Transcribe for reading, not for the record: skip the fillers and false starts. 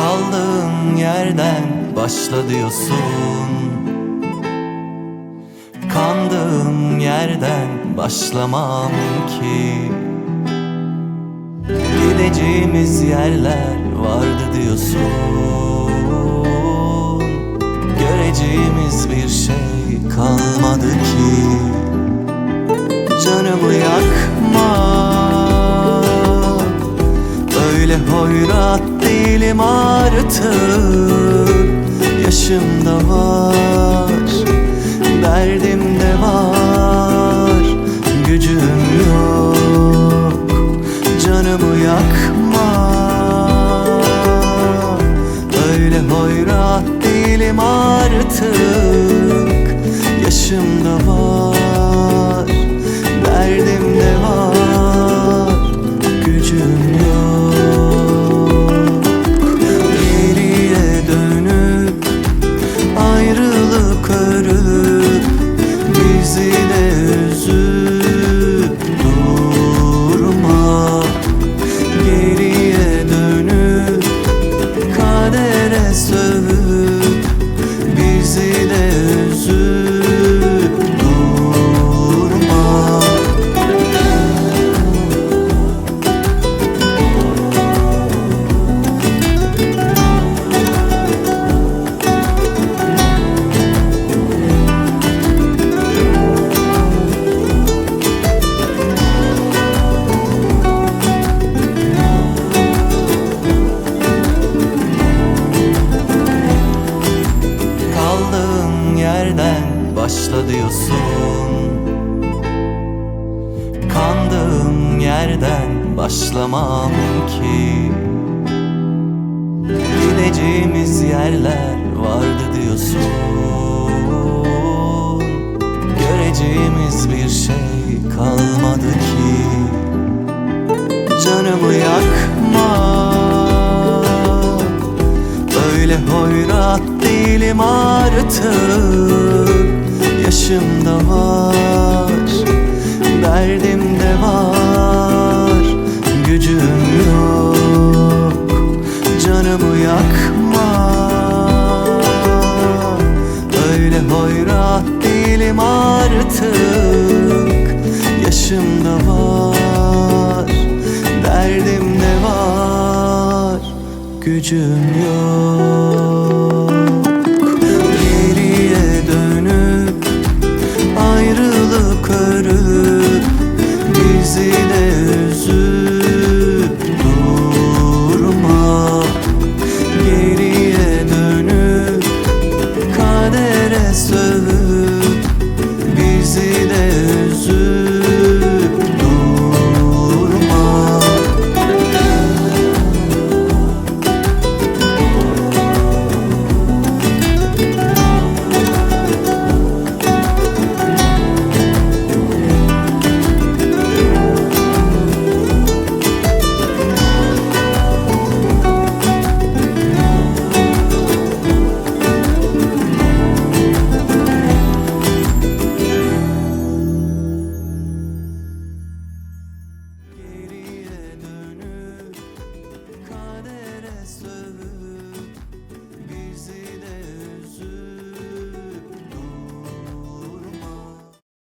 Kaldığın yerden başla diyorsun. Kandığım yerden başlamam ki. Gideceğimiz yerler vardı diyorsun. Göreceğimiz bir şey kalmadı ki. Canımı yakma, öyle hoyrat değilim artık. Yaşım da var, derdim de var, gücüm yok. Canımı yakma, öyle hoyrat değilim artık. Yaşım da var, derdim de var, gücüm yok. Geriye dönüp ayrılık örüp bizi de üzüp durma. Geriye dönüp kadere sövüp bizi de üzüp durma. Kaldığın yerden başla diyorsun. Kandığım yerden başlamam ki. Gideceğimiz yerler vardı diyorsun. Göreceğimiz bir şey kalmadı ki. Canımı yakma, öyle hoyrat değilim artık. Yaşım da var, derdim de var, gücüm yok. Canımı yakma, öyle hoyrat değilim artık. Yaşım da var, derdim de var, gücüm yok.